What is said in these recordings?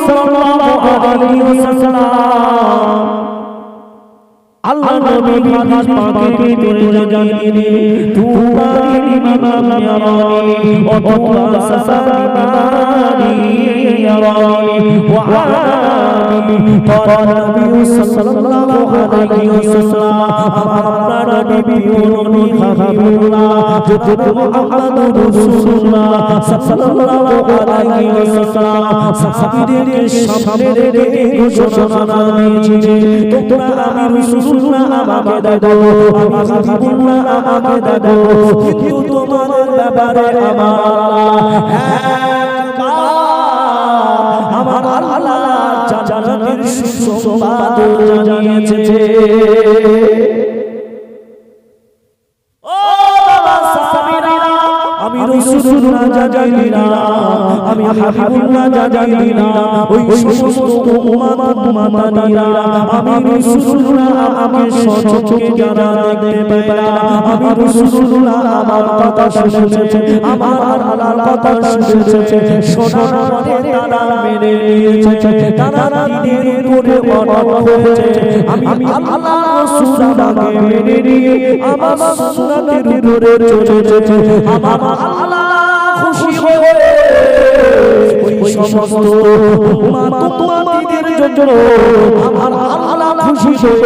সাল্লাল্লাহু আলাইহি ওয়াসাল্লাম আল্লাহ নবী হাদিস পাকে ভিতরে জানিয়ে তুবারি লিমান ইয়ারানি ওয়া তুবা সাসানি ইয়ারানি ওয়া আলামি ক্বালা নবী সাল্লাল্লাহু আলাইহি ওয়াসাল্লাম আমার নবী নবী হাবিবুল্লাহ যত মুহাম্মদুর রাসূলুল্লাহ সাল্লাল্লাহু আলাইহি ওয়াসাল্লাম সাহাবীদের সামনে রেখে ঘোষণা দিয়েছিলেন তোমরা আমি রাসূল আমাকে দাও আমি হাবিবুল্লাহ আমাকে দাও কিন্তু তোমাদের ব্যাপারে আমার আল্লাহ জান্নাতের সুসংবাদ জানিয়েছে। ও বাবা সাহাবীরা আমি রাসূলুল্লাহ জানাই না আমি হাবিবুল্লাহ জানাই না ওই সমস্ত উম্মত মানিরা আমি রাসূলুল্লাহ আমাকে সচক্ষে যারা দেখতে পায় আমি রাসূলুল্লাহ আমার কথা শুনেছে আমার আল্লাহর কথা শুনেছে শোনার পরে তারা মেনে নিয়েছে তারা দিনের উপরে অটল হয়েছে আমি আল্লাহ রাসূলুল্লাহকে মেনে নিয়ে আমার সুন্নাতের উপরে চলেছে আমার আল্লাহ খুশি হয়ে ওই সমস্ত উম্মতের জন্য আমার আল্লাহ খুশি হয়ে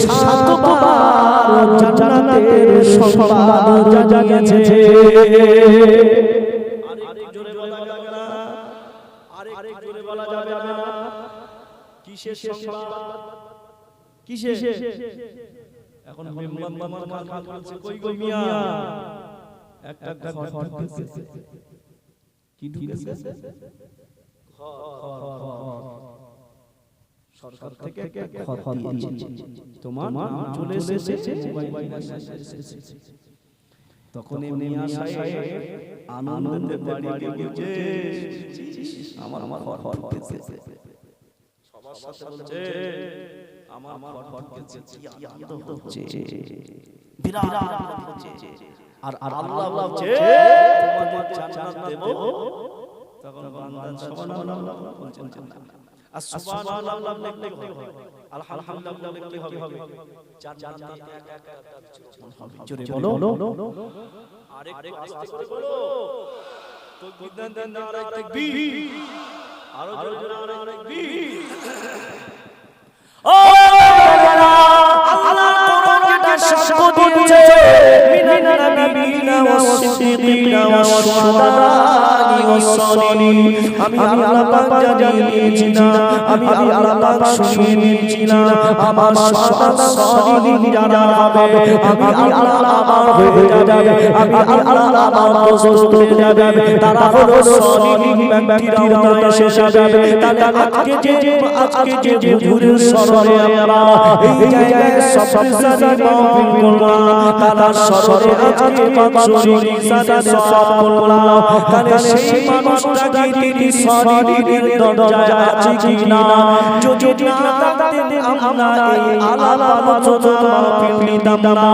সাতবার জান্নাতের সংবাদ জানিয়েছে। আরেক জোরে বলা যাবে না, আরেক জোরে বলা যাবে না। কিসের সংবাদ? কিসের? এখন মেম্বার খান বলছে কই গো মিয়া একটা ঘর ঢুকেছে কি ঢুকেছে সরকার থেকে ঘর দিয়েছে তোমার চলে এসেছে তখন মিয়া সাহেব আনন্দে বাড়ি গিয়ে আমার ঘর ঢুকেছে সবার সাথে বলছে আমার ঘর ঢুকেছে কি আনন্দ হচ্ছে বিরাট আনন্দ হচ্ছে আর আল্লাহ বলছে তোমাদের জান্নাত দেব তখন বান্দা সুবহানাল্লাহ বলছেন না আর সুবহানাল্লাহ লিখতে হবে আলহামদুলিল্লাহ লিখতে হবে জান্নাতে এক একটা হবে জোরে বলো আরেক আস্তে করে বলো তাকবীর দেন নারে তাকবীর আরো জোরে নারে তাকবীর ও আল্লাহ কোরআন যেটা সাক্ষ্য দিচ্ছে মিনান নাবিয়িনা ওয়াস-সিদ্দীকিনা ওয়াশ-শুহাদা'i ওয়াস-সালিহিন আমি আল্লাহ পাক জানিয়েছি না আমি আল্লাহ পাক শুনিয়ে দিয়েছি না আমার শাহাদাত সালিহিন যারা হবে আমি আল্লাহ আমার হয়ে যাবে আমি আল্লাহ আমার দোস্ত হয়ে যাবে তারা হলো সালিহিন ব্যক্তিরা এসে যাবে তারা আজকে যে হুজুরের স্মরণে আমরা এই জায়গায় সবসারি মাহফিল করলাম তারা স্মরণে আজকে 500 সওয়াব করলাম তাহলে সেই মানুষটা তিনি সালিহিনের দরজায় আছে কিনা যদি না থাকতেন আমরা এই আলাপ আলোচনা মাহফিল নিতাম না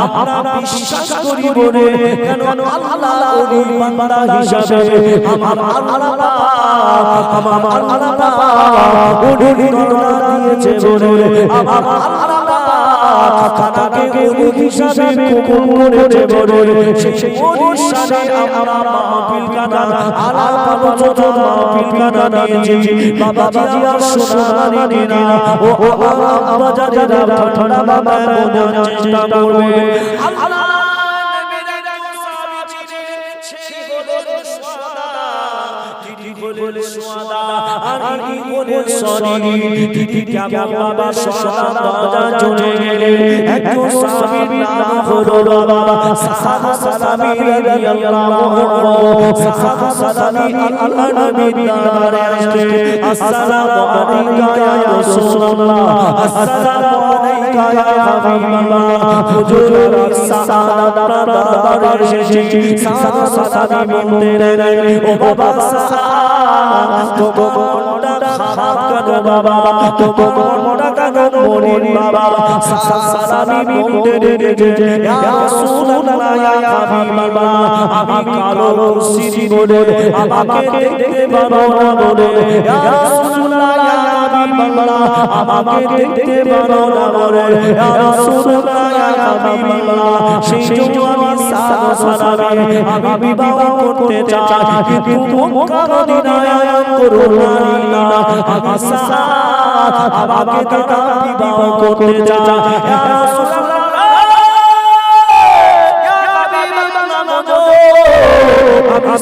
আমরা বিশ্বাস করি বলে কেন আল্লাহ ওলি বান্দা হিসাবে আমার আল্লাহ ওলি বান্দা দিয়েছে বলে আমার আল্লাহ তাকে ওলি হিসাবে কবুল করেছে বলে সেই ওলির শানে আমরা মাহফিল কাটা আলাপ আলোচনা মাহফিল কাটা দিয়েছি বাবা জি আর সোনার নিনা ও আব্বা যারা ঠান্ডা বাবা বোঝার চেষ্টা করবে আল্লাহ বলে সুয়াদা আর কি বলে সরি দিদি কেমন বাবা সুয়াদা দরজা চলে গেলে একজন সাহাবীর নাম হলো বাবা সাহাবী রাদিয়াল্লাহু আনহু সাহাবী আল্লাহ নবীর দরবারে আসে আসসালামু আলাইকা ইয়া রাসূলুল্লাহ আসসালামু আলাইকা ইয়া হাবিবাল্লাহ হুজুর সাহাদাত দরবারে এসেছি সাহাবী বললেন ও বাবা তোমার মনটা খারাপ কেন বাবা তোমার মনটা নম্বরের বাবা সালামি বলতে লেগেছে ইয়া রাসূলুল্লাহ ইয়া হাবিবাল্লাহ আমি কালো কুরসি বলে আমাকে দেখতে পারো না বলে ইয়া রাসূলুল্লাহ ইয়া হাবিবাল্লাহ আমাকে দেখতে পারো না বলে ইয়া রাসূলুল্লাহ ইয়া হাবিবাল্লাহ সেই জন্য আমি সালামি আমি বিবাহ করতে চাই কিন্তু মক্কা মদিনায় করুণা আমি আমাকে দাদা বিবাহ করতে চাই ইয়া রাসূলুল্লাহ ইয়া হাবিবাল্লাহ আমি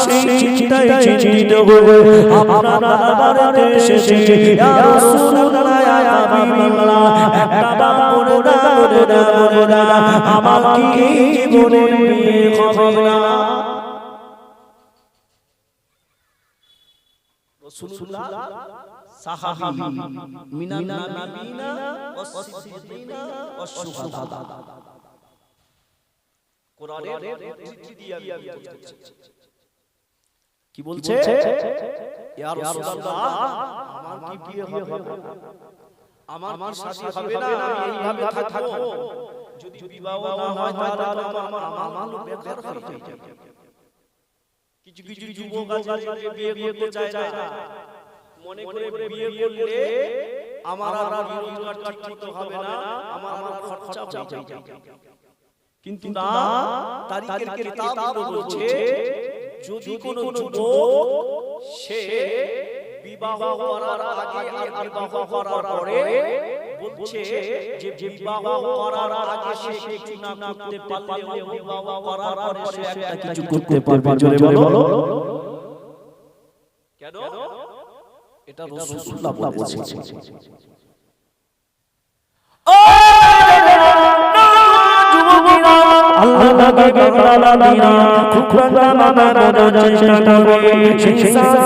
সেই চিন্তায় চিন্তিত হয়ে আপনার দরবারে এসেছি ইয়া রাসূলুল্লাহ ইয়া হাবিবাল্লাহ একটা বলে না আমার কি জীবনের বিয়ে হবে না রাসূলুল্লাহ সাহাবী মিনান নাবিয়িনা ওয়াস-সিদ্দিকিনা ওয়াশ-শুহাদা কোরআনের উদ্ধৃতি দিয়ে কি বলছে ইয়া রাসূলুল্লাহ আমার কি বিয়ে হবে আমার শাদী হবে না আমি এইভাবে থাকবো যদি বিবাহ না হয় তাহলে আমার আমল বেকার হয়ে যাবে কিছু কিছু যুবক আছে বিয়ে করতে চায় না মনে করে বিয়ে করলে আমার আর রোজগার ঠিক হবে না আমার খরচা হয়ে যাবে কিন্তু না তারিখের কিতাব বলছে যদি কোন যুবক সে বিবাহ করার আগে আর বিবাহ করার পরে বলছে যে বিবাহ করার আগে সে কিছু না করতে পারলে বিবাহ করার পরে সে একটা কিছু করতে পারবে জোরে বলো কেন এটা রাসূলুল্লাহ বলেছে আল্লাহ নবী বাংলাদেশিরা খুকরা মামা বড় চেষ্টা করে সেই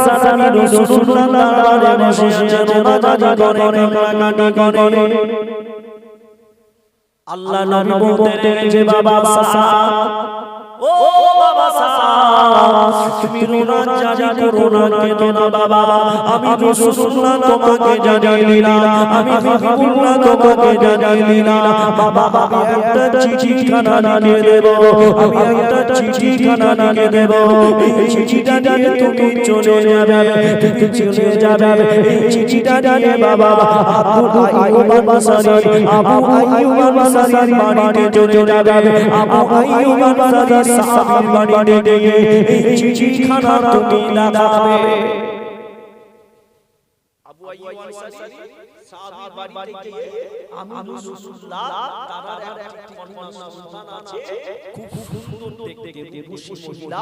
সালামি রাসূলুল্লাহ বসে নামাজ করে কান্না করে আল্লাহ নবী বলতে যে বাবা ও বাবা তুমি রোনা জানি করো না কেন না বাবা আমি রাসূলুল্লাহ তোমাকে জানিয়ে দিলাম আমি হাবিবুল্লাহ তোমাকে জানিয়ে দিলাম বাবা আমি একটা চিঠিখানা নিয়ে দেব আমি একটা চিঠিখানা নিয়ে দেব এই চিঠিটা নিয়ে তুমি চলে যাবে এই চিঠিটা নিয়ে বাবা আবু আইয়ুব আনসারী বাড়িতে চলে যাবে আবু আইয়ুব আনসারী সাহাবীর বাড়িতে গিয়ে এই চিঠিখানা তুমি লাগাবে আবু আইয়ুব আনসারী সাহাবীর বাড়িতে গিয়ে আমি রাসূলুল্লাহ তার একটা কন্যা সন্তান আছে খুব সুন্দর দেখতে খুশি মহিলা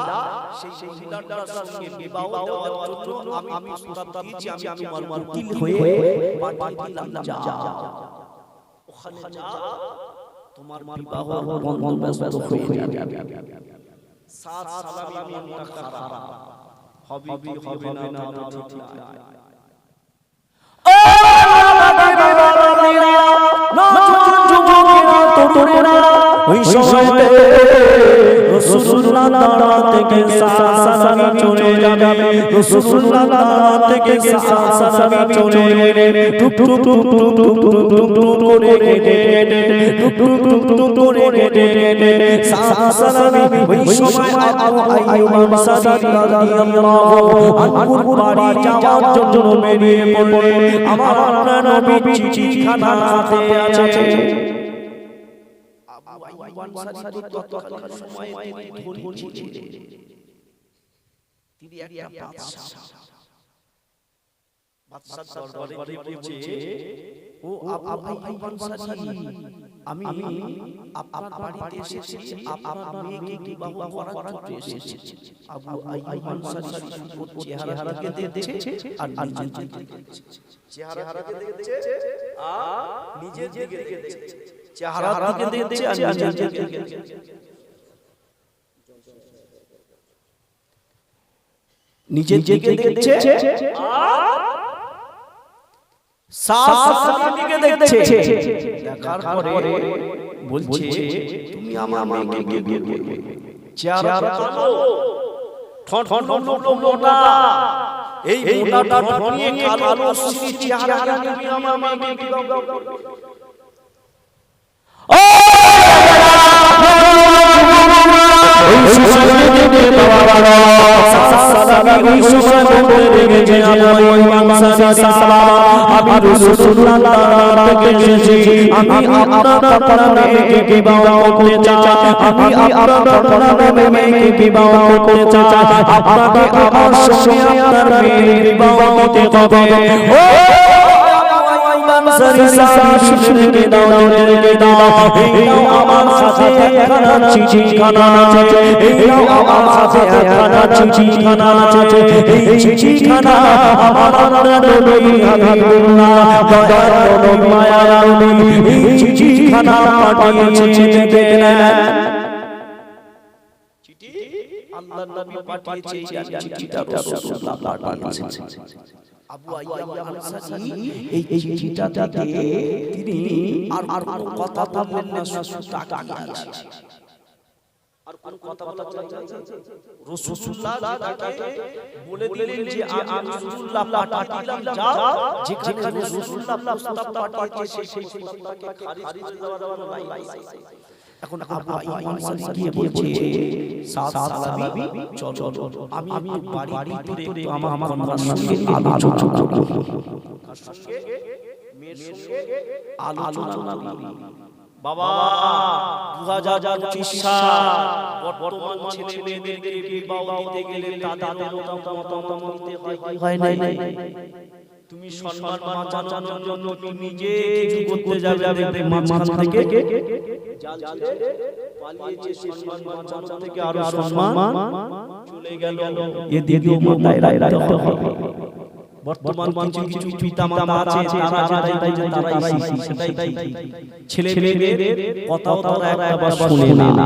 সেই মহিলাটার সঙ্গে বিবাহ দেওয়ার জন্য আমি প্রস্তাব দিয়েছি আমি আমার উকিল হয়ে পাঠিয়ে দিলাম যা ওখানে যা তোমার বিবাহ বন্দোবস্ত হয়ে যাবে সাত সালামি মনটা খারাপ হবে না ঠিক না ও বাবারা নতুন যুবকেরা তরুণেরা ওই সময়তে রাসূলুল্লাহ দাঁড়া থেকে সালামি চলে যাবে রাসূলুল্লাহ দাঁড়া থেকে সালামি চলে গেলে টুক টুক টুক টুক টুক টুক টুক করে কেটে টুক টুক টুক টুক করে কেটে সালামি ওই সময় আবু আইয়ুব আনসারী রাদিয়াল্লাহু আনহু বাড়ি যাওয়ার জন্য বেরিয়ে পড়লেন আমার আপনার নবী চিঠিখানা হাতে আছে আবু আইয়ুব আনসারী তৎকালীন সময়ে তিনি ধনী ছিলেন তিনি একটা বাদশাহ দরবারে বলছে ও আবু আইয়ুব আনসারী আমি আপনার বাড়িতে এসেছি আপনার মেয়েকে বিবাহ করার জন্য এসেছি আবু আইয়ুব আনসারী চেহারাকে দেখছে আর নিজের দিকে চেহারাকে দেখছে আর নিজের দিকে দেখছে চেহারাকে দেখছে আর নিজের দিকে দেখছে নিজের দিকে দেখছে আর সালামিকে দেখছে দেখার পরে বলছে তুমি আমার মেয়েকে বিয়ে করবে চেহারা কালো ঠন মোটা এই মোটা ধনিয়ে কালো সুসি চেহারা নিয়ে আমার মাকে ও ওই সুসি বাবা সালামি ওই সময় বলতে লেগেছে আমি মানসারি সালাম আমি রাসূলুল্লাহ থেকে এসেছি আমি আপনার আপনাকে বিবাহ করতে চাই আমি আপনার মেয়েকে বিবাহ করতে চাই আপনাকে আমার সঙ্গে আপনার মেয়ের বিবাহ দিতে হবে ও মানসারি সালাম শুনে দাও এই নাও আমার কাছে একখানা চিঠিখানা আছে এই নাও আমার কাছে একখানা চিঠিখানা আছে এই চিঠিখানা আমার আপনার নবী হাবিবুল্লাহ দয়ার নবী মায়ার নবী এই চিঠিখানা পাঠিয়েছে দেখে না চিঠি আল্লাহর নবী পাঠিয়েছে এই চিঠিটা রাসূলুল্লাহ পাঠিয়েছে আবু আইয়ুব আনসারী এই চিঠিটাতে তিনি আর কোনো কথা বললেন না শুধু তাকিয়ে আছেন আর কোন কথা বলা চাই রাসূলুল্লাহ তাকে বলে দিলেন যে আমি রাসূলুল্লাহ পাঠিয়েলাম যাও যেখানে রাসূলুল্লাহ প্রস্তাব পাঠিয়েছে সেই প্রস্তাবকে খারিজ করে দেওয়া নাই এখন আবু আইয়ুব আনসারী গিয়ে বলছে সালাবি চলো আমি বাড়ির ভিতরে আমার কন্যার সঙ্গে আলোচনা করি কার সঙ্গে মেয়ের সঙ্গে আলোচনা করি বাবা 2025 সাল বর্তমান ছেলে মেয়েদেরকে বিবাহ দিতে গেলে তাদের মতামত নিতে হয় নাই তুমি সম্মান বাঁচানোর জন্য তুমি নিজে কিছু করতে যাবে মাঝখান থেকে জাল ছেড়ে পালিয়েছে সম্মান বাঁচানো থেকে আরো সম্মান চলে গেল এদিকেও মাথায় রাখতে হবে বর্তমান কিছু পিতামাতা আছে তারাই সেটাই ছেলে মেয়েদের কথাও তারা একবার শুনে না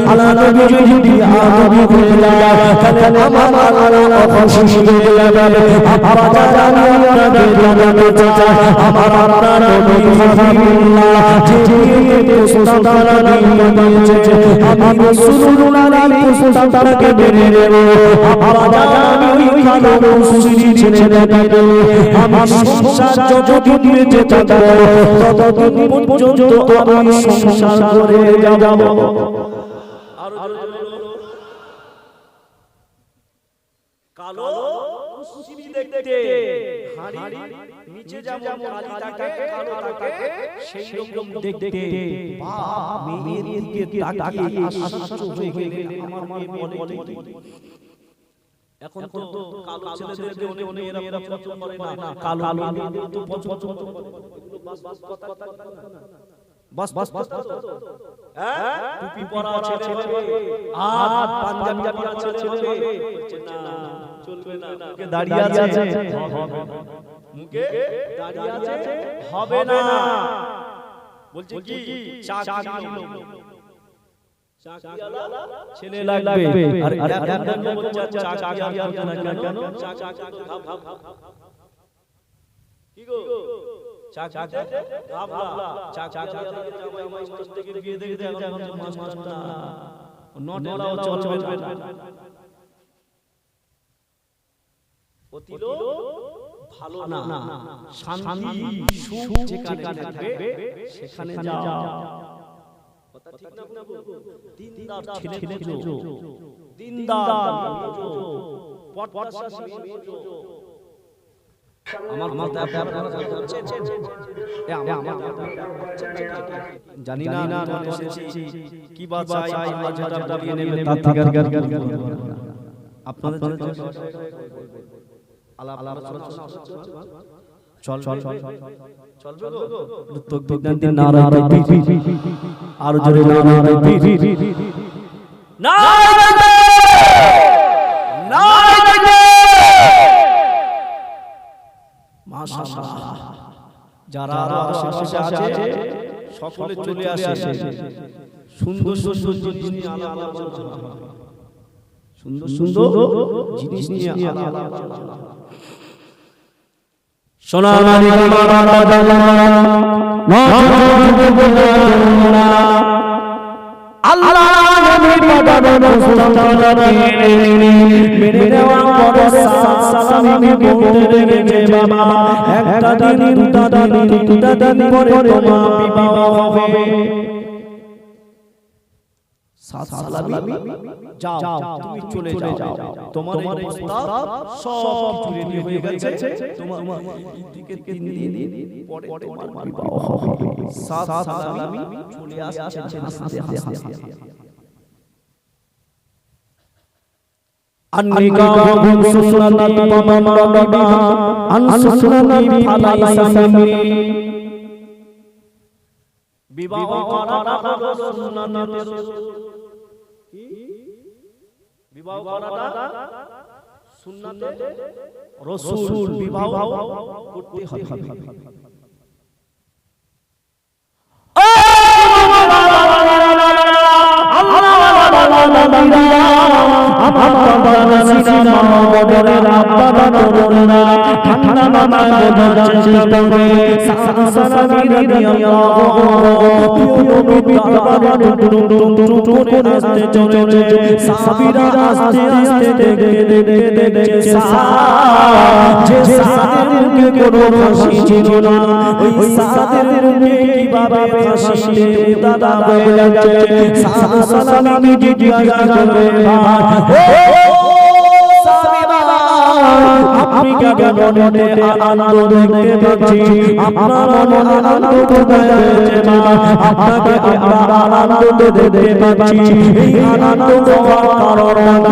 আল্লাহ নবী যদি আদবি হয়ে যায় তাহলে আমার আল্লাহ খুশি হয়ে যাবে আব্বা জানি আপনাদের জানাতে চাই আমার আপনার নবী হাবিবুল্লাহ যে প্রস্তাবনা দিয়েছে আমি রাসূলুল্লাহর প্রস্তাবটাকে মেনে নেব আব্বা জানি ওইখানে খুশি ছেড়ে দেবে আমার সংসার যতদিন বেঁচে থাকবে ততদিন পর্যন্ত আমি সংসার করে যাব কালো কুসুমি দেখতে হাড়ি নিচে যেমন কালি থাকে কালো থাকে সেই রকম দেখতে বাপ মেয়ের দিকে তাকিয়ে আশ্চর্য হয়ে গেলেন আমার মনে এখন তো কালো ছেলেদেরকে অনেক মেয়েরা পছন্দ করে না কালো মেয়েদের তো পছন্দ করে বাস কথা বাস হ্যাঁ টুপি পরা ছেলে আর পাঞ্জাবি পরা ছেলে না চলবে না মুখে দাড়ি আছে মুখে দাড়ি আছে হবে না বলছে কি চাকরি চাকরিওয়ালা ছেলে লাগবে আর বলছে চাকরিওয়ালা না কেন কি গো ভালো না শান্তি সুখ যেখানে থাকবে সেখানে যাও কথা ঠিক না দিনদার ছেলে খোঁজো দিনদার পটপটা খোঁজো আমার মাথা আপনারা এ আমার জানি না না এসেছি কি বাত চাই আল্লাহ যেটা বলিয়ে নেবেন তার থেকে আপনাদের আল্লাহ চল চলবে তো বিজ্ঞান দিন নারায় আর জোরে নারায় মাশাআল্লাহ যারা আশেপাশে আছে সকলে চলে আসে সুন্দর সুন্দর জিনিস নিয়ে আলোচনা সুন্দর সুন্দর জিনিস নিয়ে আলোচনা সোনালী আল্লাহ নবী পাঠানো মুস্তাফা মেরে নেওয়া পরে সালামি বলতে লেগে বাবা একটা দিন দুটা দিন পরে তোমার বিবাহ হবে সালামি যাও তুমি চলে যাও তোমার প্রস্তাব সব চুরি হয়ে গেছে তোমার দিকে 3 দিন পরে তোমার বিবাহ হবে সালামি চলে আসছে আস্তে النكاح سنة فمن رغب عن سنتي فليس مني বিবাহ করাটা হলো সুন্নাতের বিবাহ করাটা সুন্নাতের রাসূল বিবাহ করতে হবে আপনি কেন মনে আনন্দ দেখতে পাচ্ছি আপনার মনে আনন্দ দেখতে আপনাকে আমরা আনন্দ দেখতে পাচ্ছি এই আনন্দ হওয়ার কারণে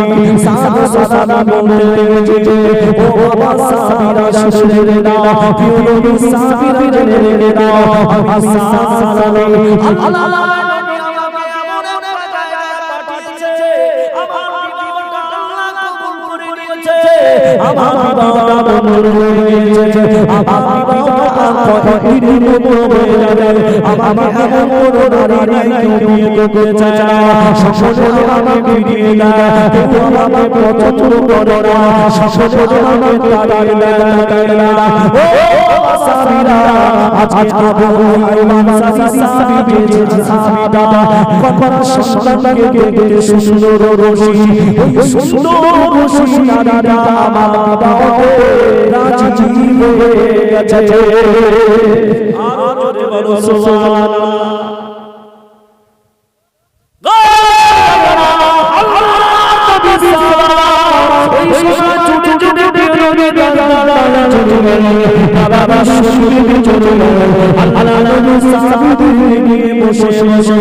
সাদা বলতে লেগেছে ও বাবা সাবিরা শুনে নাও প্রিয় নবী সাবিরা জেনে নাও আমি সালামি আল্লাহ আমার বাবা মন হয়েছে আমার বাবা কতদিন মনে যাবে আমার এমন নারী নাই বিয়ে করতে চায় না সকলে আমাকে দিয়ে দেয় কেউ আমাকে পছন্দ করে না সকলে আমাকে তাড়িয়ে দেয় ও সাবিরা আজ আবু আইমান সাবি সাবিরা কখন সন্তানকে দেখতে সুন্দর রশি ওই সুন্দর রশি দাদা আমার বাবাকে রাজি হয়ে গেছে আর জোরে বলো সুবহানাল্লাহ বাবা শুনতে চলে আল্লাহ নবী সাহাবীদের নিয়ে বসে বসে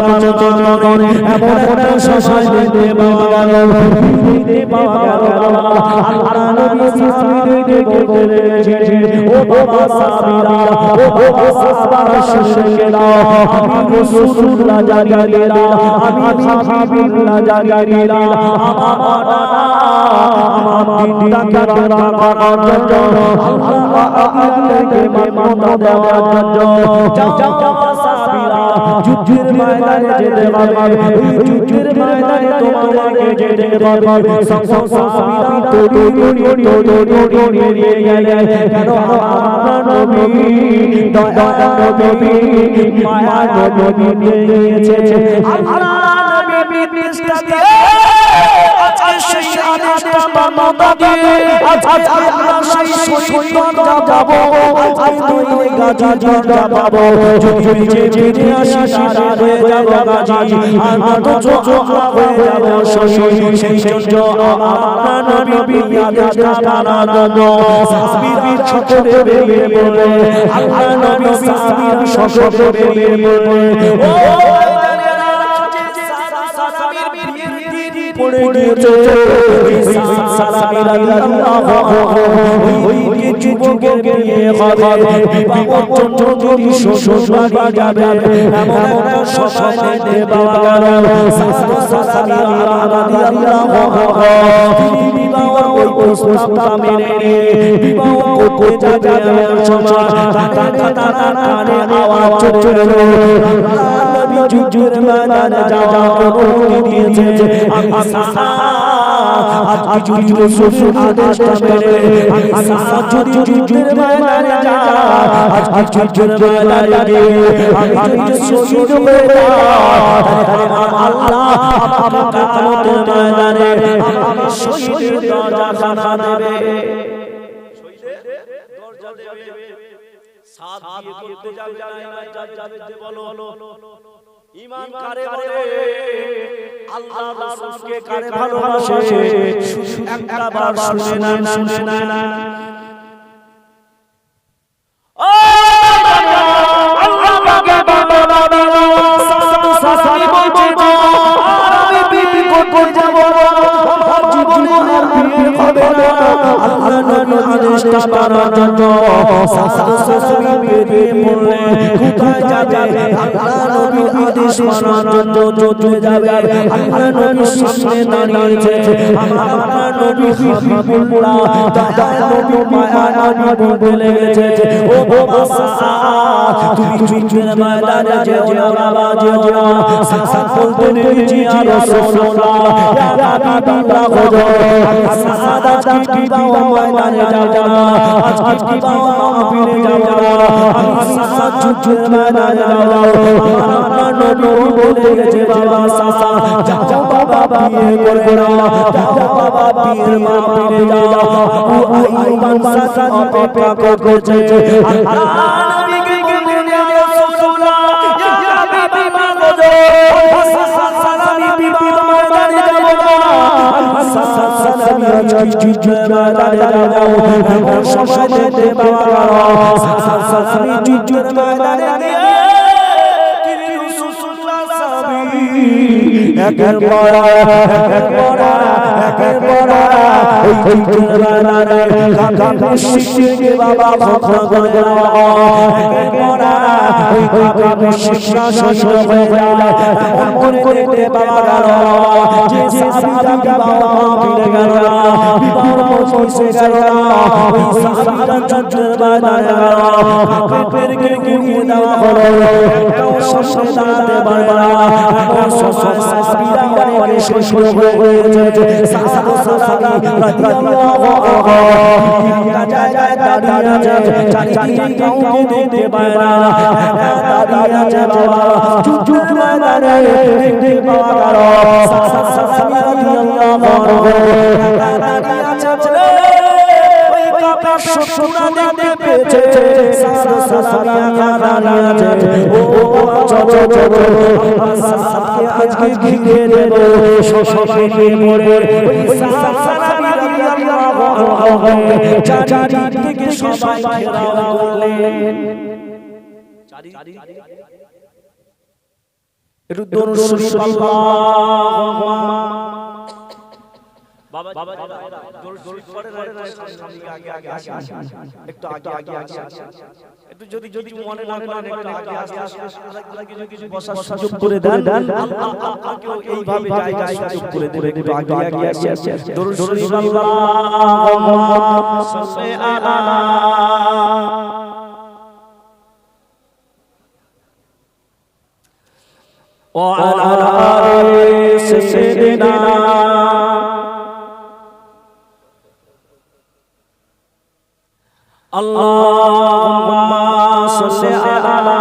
আলোচনা করে এমন একটা শাসন দিতে পাওয়া গেল আল্লাহ নবী সাহাবীদের বলতে লেগেছে ও বাবা সাহাবীরা ও বাবা সাহাবারা শুনে নাও আমি রাসূলুল্লাহ জানিয়ে দিলাম আমি হাবিবুল্লাহ জানিয়ে দিলাম আমার আমার দিনটাকে রক্ষা করার জন্য আল্লাহ আপনাকে মান্যতা দেওয়ার জন্য যাও সাহাবীরা যুদ্ধের ময়দানে যেতে পারবে ওই যুদ্ধের ময়দানে তোমাদেরকে যেতে পারবে সাহাবীরা তোড়ি নিয়ে গেলেন কেন আমার নবী দয়া নবী মায়া নবী নিয়ে গিয়েছে আল্লাহ নবী নিষ্ঠা দিয়ে আজকে সেই আদেশটা মানবতা দিয়ে আজকে আমরা সেই শহীদরা যাব আজকে ওই গাজী যাবো যদি বেঁচে আসি সারা হয়ে যাব গাজী আর তো চোখা হয়ে যাব শহীদ সেই জন্য আমার নবী আদেশটা মানার জন্য সাহাবীরা সকলে বেরিয়ে পড়লেন আল্লাহ নবী সাহাবীরা সকলে বেরিয়ে পড়লেন ও পড়ে গিয়েছে সালামি রাদিয়াল্লাহু ওই যুবকের বিয়ে হবে বিবাহ চন্দ্রজুরি শ্বশুর বাড়ি যাবে এমন একটা সময় দেখতে পাওয়া গেল সালামি রাদিয়াল্লাহু বিবাহ ওই প্রস্তাবটা মেনে নিয়ে বিবাহ করতে যাবে সময় কানে আওয়াজ চলে এলো নবী যুদ্ধের ময়দানে যাওয়ার অনুমতি দিয়েছে আজকে যদি রাসূল আদেশটা মেনে আমি যদি যুদ্ধের ময়দানে যাই আজকে যুদ্ধের ময়দানে গিয়ে আমি যদি শহীদ হয়ে যাই আল্লাহ আমাকে কিয়ামতের ময়দানে আমাকে শহীদের দরজা দেবে শহীদের দরজা দেবে সাথ দিয়ে করতে যাবে যাবে বলো ঈমান কারে বলে আল্লাহ রাসূলকে কারে ভালোবাসে একটা বার শুনে না ও আল্লাহ পাকে বাবা সাসানি বলছে আমি বিবি করতে যাব আমার জীবনে আর বিয়ে হবে না আল্লাহ নবী আদেশটা মানার জন্য সাসানি বিয়ে বললে কোথায় যাবে আল্লাহ নবী আদেশ মানার জন্য চলে যাবে আল্লাহ নবী সামনে দাঁড়িয়েছে আমার নবী হাবিবুল্লাহ দাদা নবী মায়া নবী বলে গেছে ও বাবা তুমি যুদ্ধের ময়দানে যেও না বাবা যেও না সাসা বলতে নিয়েছি আর রাসূলুল্লাহ ইয়া হাবিবাল্লাহ হুজুর সাদা কি দাও ময়দানে যাব না আজ কি দাও মাহফিলে যাব না আমি সাসা যুদ্ধের ময়দানে যাব আমার নবী বলে গেছে বাবা সাসা যাও বাবা বিয়ে করে নাও যাও বাবা বিয়ের মাহফিলে যাও আবু আইয়ুব আনসারী অপেক্ষা করছে আল্লাহ নবীকে বললেন ইয়া রাসূলুল্লাহ ইয়া হাবিবাল্লাহ সালামি বিবাহ ময়দানে যাব না সালামি যুদ্ধের ময়দানে যাব এমন সময় দেখতে পাওয়া গেল সালামি যুদ্ধের ময়দানে গিয়ে একের পর ওই যুদ্ধের ময়দানে কাকা শিশিরকে বাবা ভক্ষণ করে দেওয়া একের পর ওই কাকা শিশির শাসন হয়ে যায় এমন করে দেখতে পাওয়া গেল যে সাহাবীরা বাবা ফিরে গেল না বিবাহ পৌঁছে গেল না ওই সাহাবীরা যুদ্ধের ময়দানে গেল পেটকে গুঁড়িয়ে দেওয়া হলো একটাও সামনে দাঁড়াতে পারবে না এমন সময় সাহাবীরা অনেক শ্বশুর হয়ে গেছে সাহাবী রাদিয়াল্লাহু আনহু জায়গায় দাঁড়িয়ে আছে চারিদিকে কাউকে দেখতে পায় না দাঁড়িয়ে আছে বাবা যুদ্ধের ময়দানে দেখতে পাওয়া গেল সাহাবী রাদিয়াল্লাহু আনহু দাঁড়িয়ে আছে ওই কাপা শত্রুরা দেখতে পেয়েছে সাহাবী দাঁড়িয়ে আছে ও চলো সাহাবী আজকে ঘিরে দেব সবাই মরে ওই সাহাবী রাদিয়াল্লাহু আনহু চারিদিক থেকে সবাই ঘেরাও করলেন একটু দরুদ শরীফ আল্লাহুম্মা বাবা দরুদ শরীফ পড়ে সামনে আগে একটু আগে একটু যদি মনে না করেন একটু আগে আগে কিছু বসার সুযোগ করে দেন আপনাকেও এইভাবে জায়গা সুযোগ করে দেবে একটু আগে দরুদ শরীফ আল্লাহুম্মা সাল্লি আলা وعلى آل سيدنا اللهم صل على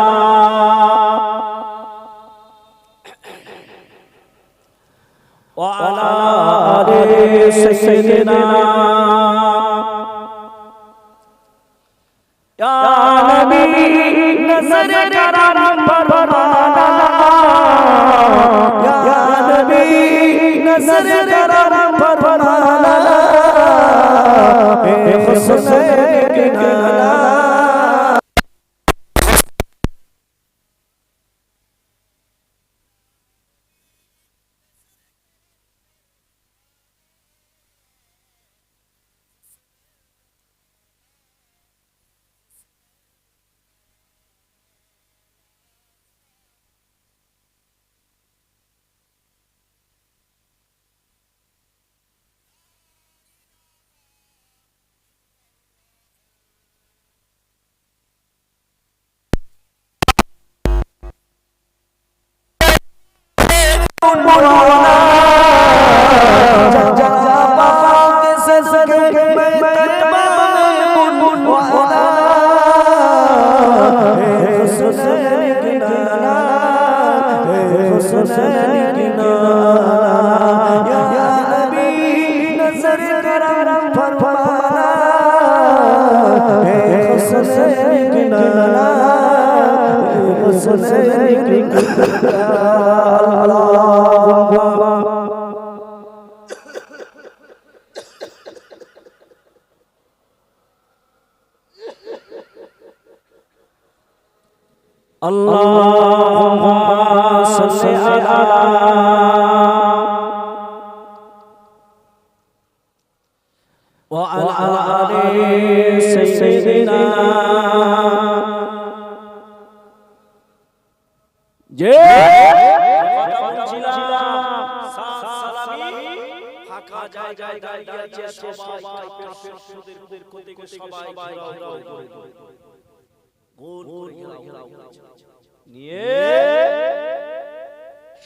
وعلى آل سيدنا या नबी नजर करम फरमाना या नबी नजर करम फरमाना ए हुसैन के नाना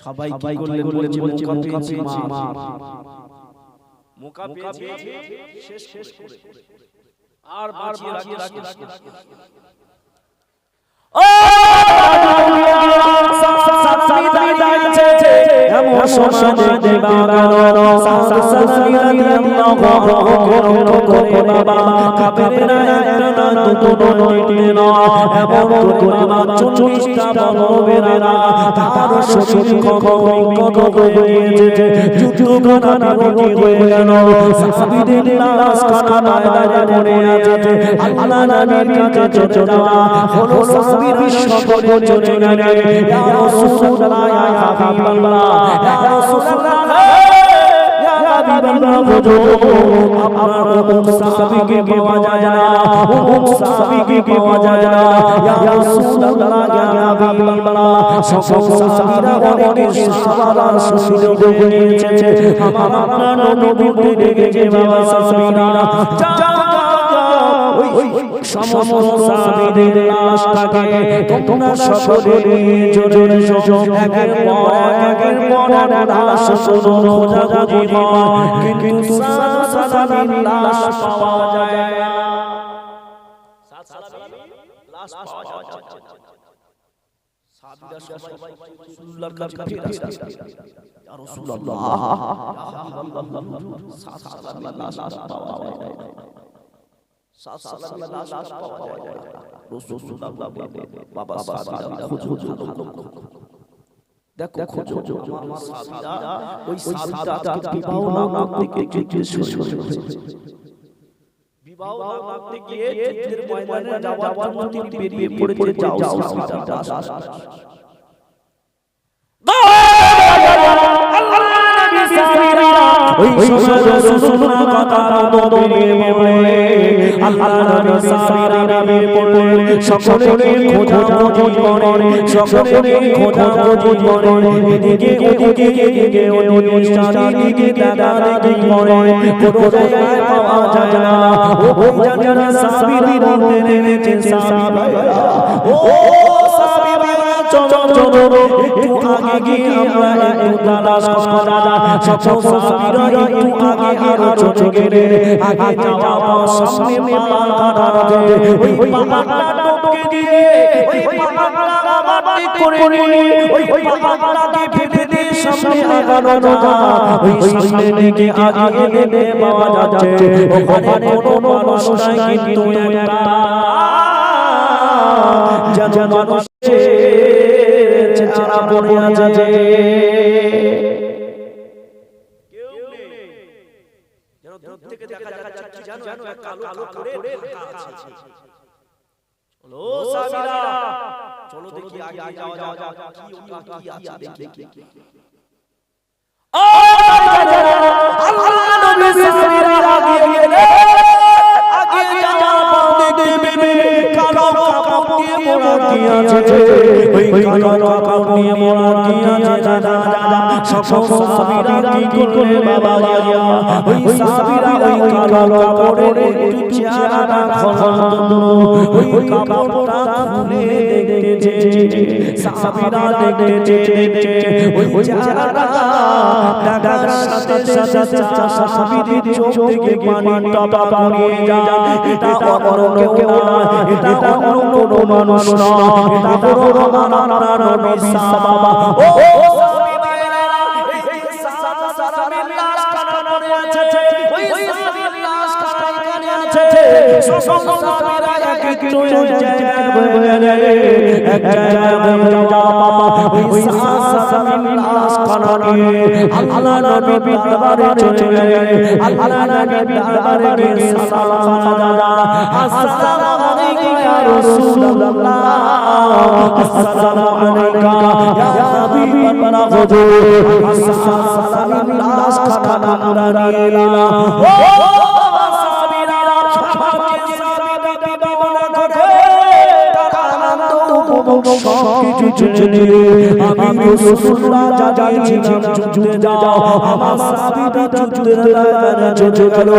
সবাই কি করলেন বলছে মুকা পেয়েছি শেষ করে আর বাঁচিয়ে রাখি ও করে ওই পাহাড়টাকে ফেলে দিয়ে সামনে আগানো যায় ওই সামনে দিকে আগে পাওয়া যাচ্ছে ওখানে কোনো মানুষ নাই কিন্তু একটা যেন মানুষের চেহারা পড়ে আছে থেকে দেখা যাচ্ছে জানো কালো কালো করে ঢাকা আছে ও সাবিরা চলো দেখি আগে যাওয়া যাক কি ওটা কি আছে দেখি ও আল্লাহ নবী সাবিরা আগে গেলে আগে যাওয়া পথে দেখবে কালো কাপড় দিয়ে মোড়া কি আছে ওই কালো কাপড় দিয়ে মোড়া কি আছে দাদা সব সাবিরা কি করবে বাবা ওই সাবিরা ওই কালো কাপড়ের একটু চেহারাটা খোলানো ওই কাপড়টা খুলে দেখতেছে সাবিরা দেখতেছে ওই চেহারাটা দাদার সাথে সাথে সাবিরির চোখ থেকে পানি টপা পড়ে যায় এটা অন্য কেউ না এটা অন্য কোনো মানুষ না এটা বড় আমার নবী সাহাবা ও আল্লাহ নবী দরবারে চলে গেলেন আল্লাহ নবী দরবারে গিয়ে আসসালামু আলাইকুম ইয়া রাসূলুল্লাহ আসসালামু আলাইকা ইয়া হাবিবাল্লাহ হুজুর আসসালামু আলাইকুম ও সবকিছু জেনে আমি রাসূলুল্লাহ জানিয়েছিলাম যুদ্ধে যাও আমার সাহাবীরা যুদ্ধের ময়দানে চলে গেল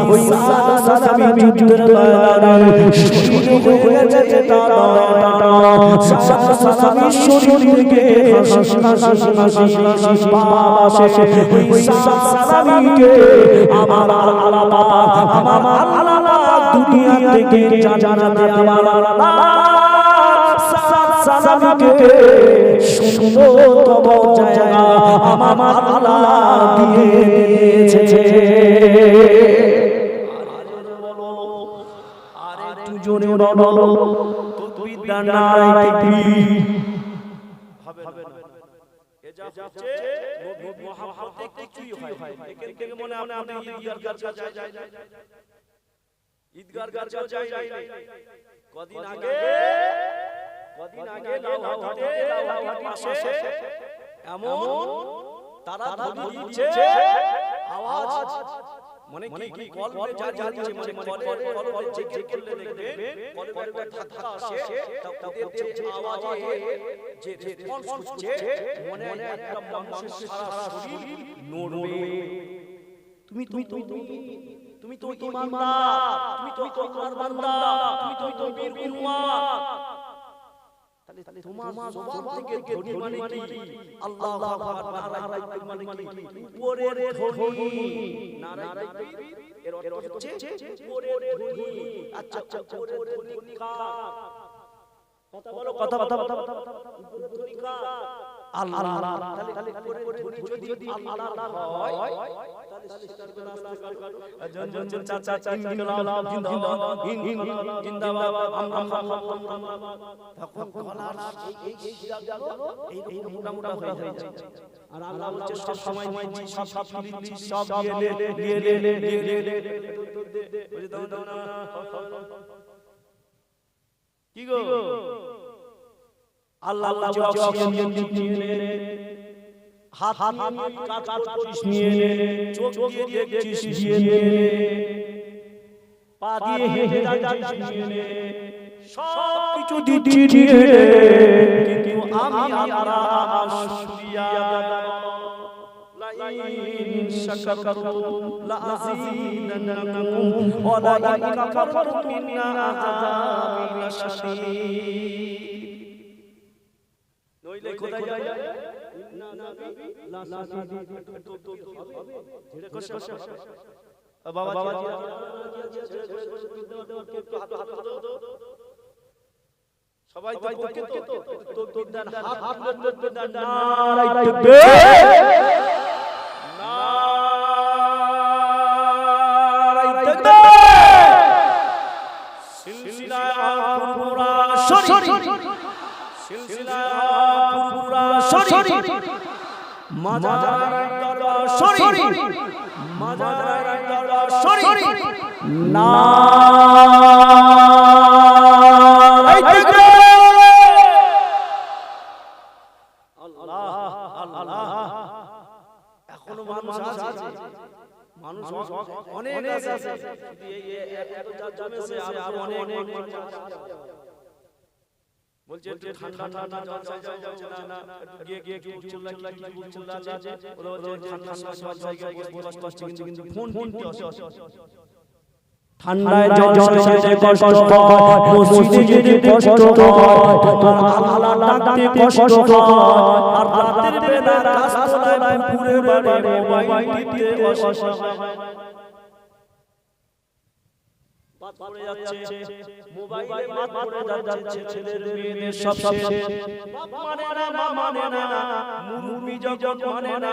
ওই সাহাবী যুদ্ধের ময়দানে শহীদ হয়ে গেছে তারা সাহাবী শরীর থেকে হাসি বাবা শেষে ওই সাহাবীকে আমার আল্লাহ দুনিয়া থেকে জানাতে আমার সাহাবীকে সুন্দরতম জায়গা আমার আল্লাহ দিয়েছে আরে জোরে বলো তাকবীর নারায়ে তাকবীর হবে না এ যা হচ্ছে নবী মুহাম্মদ দেখতে কি হয় এখান থেকে মনে আপনি ঈদগার কাছে যায় ঈদগার কাছে যায় কদিন আগে লাউহাটিতে পাশে এমন তারা ধরি দিচ্ছে আওয়াজ মানে কি কল জানিয়েছে মানে কল যে করলে দেখবে কলের একটা ধাক্কা আসে তাদের যে আওয়াজে যে রেসপন্স হচ্ছে মনে একটা মানুষের সারা শরীর নড়বে তুমি তো ইমানদার তুমি তো আল্লাহর বান্দা তুমি তো বীর উম্মাত তাহলে তোমার জবান থেকে ধ্বনি মানে কি আল্লাহু আকবার নারায়ে তাকবীর মানে কি উপরের ধ্বনি নারায়ে তাকবীর এর অর্থ হচ্ছে উপরের ধ্বনি আচ্ছা উপরের ধ্বনি কার কথা উপরের ধ্বনি কার আল্লাহ তাহলে উপরের ধ্বনি যদি আল্লাহর হয় চাচা জিন্দাবাদ তখন গলার এই মোটা হয়ে যায় আর আল্লাহ হচ্ছে সব সময় সব দিয়ে কি গো আল্লাহ হাত কাজ করিস নিয়ে চোখ দিয়ে দেখছিস নিয়ে পা দিয়ে হেঁটে যাচ্ছিস নিয়ে সব কিছু দিচ্ছি নিয়ে কিন্তু আমি আল্লাহ শুকরিয়া লাইন শাকারতুম লাযীদান্নাকুম ওয়া লাইন কাফারতুম ইন্না আযাবি লাশাদীদ নইলে কোথায় যায় ইন্না নাবি লাশাদীদ ঝেড়ে কষে বাবাজি সবাই তো পক্ষে তো তাকবীর দেন, হাত তুলে দেন, নারায়ে তাকবীর, নারায়ে তাকবীর। সিলসিলায়ে ফুরফুরা শরীফ, সিলসিলায়ে ফুরফুরা শরীফ, মাজারে দরবার শরীফ, মাজারে দরবার শরীফ, নারায়ে তাকবীর। আল্লাহ আল্লাহ। এখনো মানুষ আছে, মানুষ অনেক আছে, এত জমেছে আর অনেক বলছে একটু ঠান্ডা ঠান্ডা জলসা যাও না, গিয়ে গিয়ে কি চিল্লা আছে, ওরা বলছে ঠান্ডা জলসা গিয়ে বসে কিন্তু ফোন ঠান্ডায় জলসাতে কষ্ট হয়, মসজিদে যেতে কষ্ট হয়, আল্লাহ ডাকতে কষ্ট হয়, আর রাতের বেলা রাস্তায় পুকুরে বাড়ি মোবাইল টিপতে অসহায় বাদ পড়ে যাচ্ছে, মোবাইলে বাদ পড়ে যাচ্ছে, ছেলের মেয়েদের সব শেষ, বাপ মানে না, মা মানে না, মুরব্বি যখন মানে না,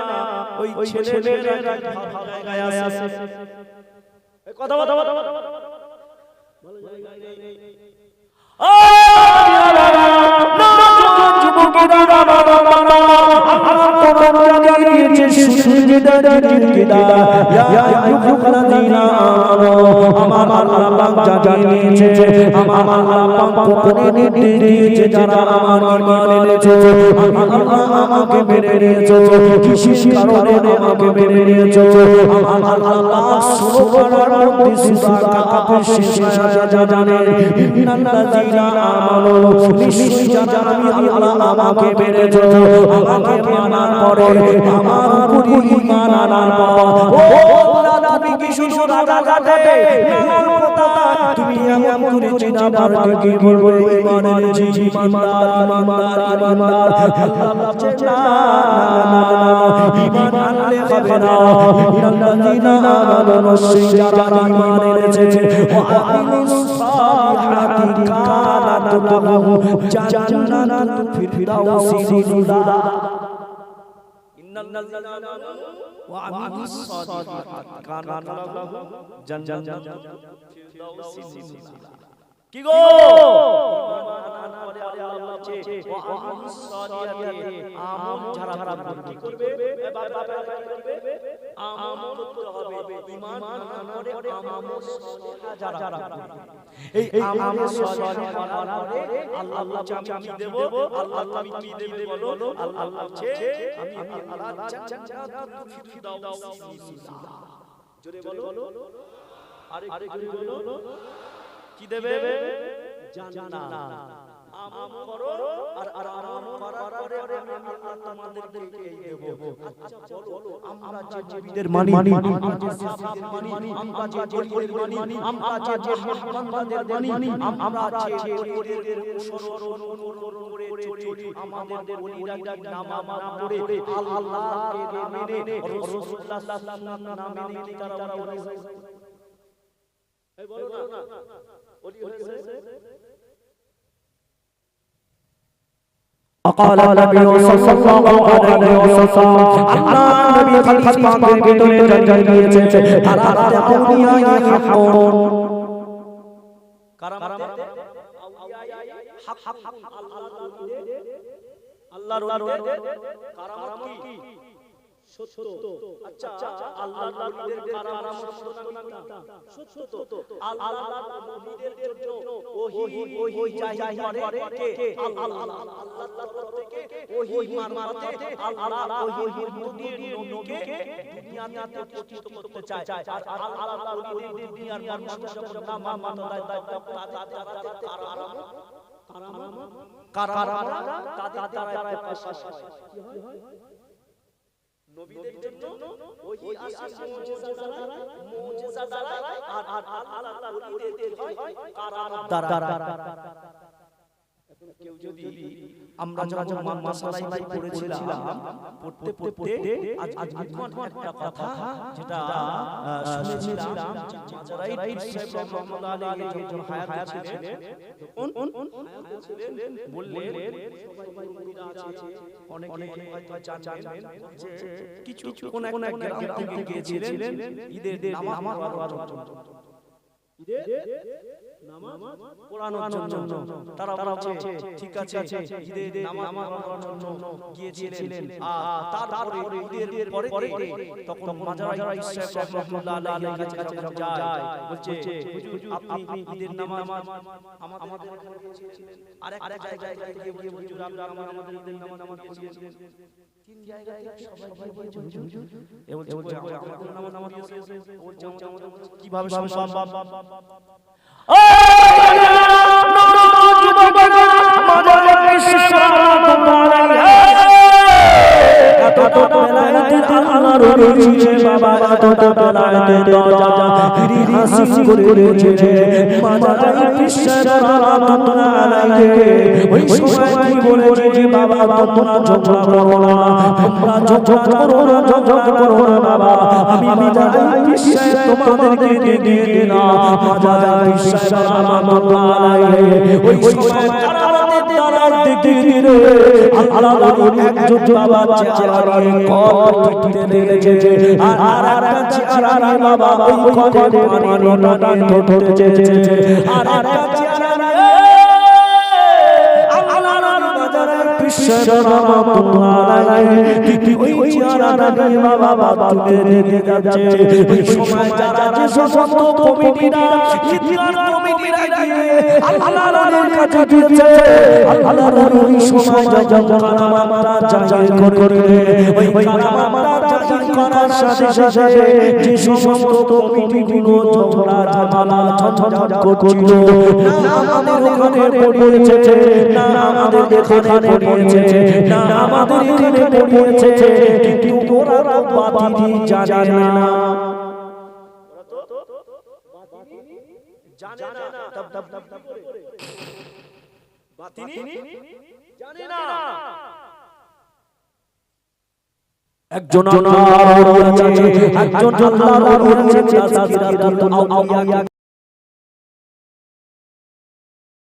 ওই ছেলে মেয়েরা জায়গায় আছে। এই কথা ভালো জায়গায় নেই। আমাকে মেরেছ, আমাকে মানার পরে আমার উপর ঈমান আনার পর, ও আল্লাহ তুমি কি শুধু রাজাতে নানান কথা, তুমি এমন করেছি না আমাকে কি বলবো, ঈমান এনেছি, ঈমানদার ঈমানদার ঈমানদার। আল্লাহ বলছে না না না, ঈমান আনলে হবে না, ইন্নাল্লাযীনা আমানু যারা ঈমান এনেছে ওয়া আমিলুস সালিহাতি কানাত লাহুম জান্নাতুল ফিরদাউসি নুজুলা। ইন্নাল্লাযীনা আমানু ওয়া আমিলুস সালিহাতি কানাত লাহুম জান্নাতুল ফিরদাউসি নুজুলা। কি গো আল্লাহ বলছে ওয়া আমিলুস সালিহাতি, আমল যারা কি করবে, বাবা করবে, আমল করতে হবে, ঈমান আনার পরে আমল সালিহা যারা এই আমল সালিহা করার পরে আল্লাহ আমি দেব, আল্লাহ কি দেবে বলো, আল্লাহ বলছে আমি আল্লাহ জান্নাতুল ফিরদাউসি নুজুলা। জোরে বলো, আরে জোরে বলো, কি দেবে? জান্নাত। আমল করো আর আমল করার পরে আমি আল্লাহ তোমাদেরকে এই দেব। আচ্ছা বলো, আমরা যে জীবিদের মানি, আমরা যে সাফাত মানি, আমরা যে জলিদের মানি, আমরা যে মুহাম্মাদের মানি, আমরা যে ওলিদের অনুসরণ করে চলি, আমাদের ওলিরা নামাজ পড়ে আল্লাহকে মেনে রাসূলুল্লাহ সাল্লাল্লাহু আলাইহি ওয়াসাল্লাম নামে কি তারা ওলি হয়েছে? এই বলো না, ওলি হয়েছে? أقال النبي صلى الله عليه وسلم الله نبي حديث পাকের ভিতরে জানিয়ে দিয়েছে আলাদা আউলিয়া হাক্কুন, কারামাতে আউলিয়া হক আল্লাহর ওলিদের কারামাত কি সত্য। আচ্ছা আল্লাহর ওলিদের কারামাত সত্য, আল্লাহর ওলিদের জন্য ওহী জাহি করে কে? আল্লাহ। আল্লাহর তরফ থেকে ওহী মারফতে আল্লাহ ওহীর নবীর নবীকে দুনিয়াতে প্রতিষ্ঠিত করতে চায়, আর আল্লাহর ওলিদের দুনিয়ার মানুষ যখন নাম মানতে দায়িত্ব তাদের কারামাত তাদের দ্বারা প্রকাশ হয়। কি হয়? নবীদের জন্য ওহী আসে মুজিজা দ্বারা, আর আল্লাহর ওলিদের হয় কারামাত দ্বারা। কেউ যদি আমরা যখন মাসালাই পড়েছিলাম পড়তে পড়তে আজ একটা কথা যেটা শুনেছিলাম মাজারাই সাহেব রহমাতুল্লাহ আলাইহি যখন হায়াত ছিলেন বললেন অনেকে হয়তো জানেন যে কিছু কোন এক গ্রাম থেকে গিয়েছিলেন ঈদের নামাজ পড়ার জন্য নামাজ পড়ানোর জন্য তারা বলছে ঠিক আছে ঈদের নামাজ পড়ানোর জন্য গিয়েছিলেন তারপরে ঈদের পরে তখন মাজারাই সাহেব রহমাতুল্লাহ আলাইহির কাছে যায় বলছে আপনি ঈদের নামাজ আমাদের পড়িয়েছিলেন আরেক জায়গায় গিয়ে হুজুর আমাদের ঈদের নামাজ পড়িয়েছিলেন তিন জায়গায় সবাই বলছে হুজুর এ বলছে আমাদের নামাজ পড়িয়েছিলেন বলছে কিভাবে সম্ভব একজন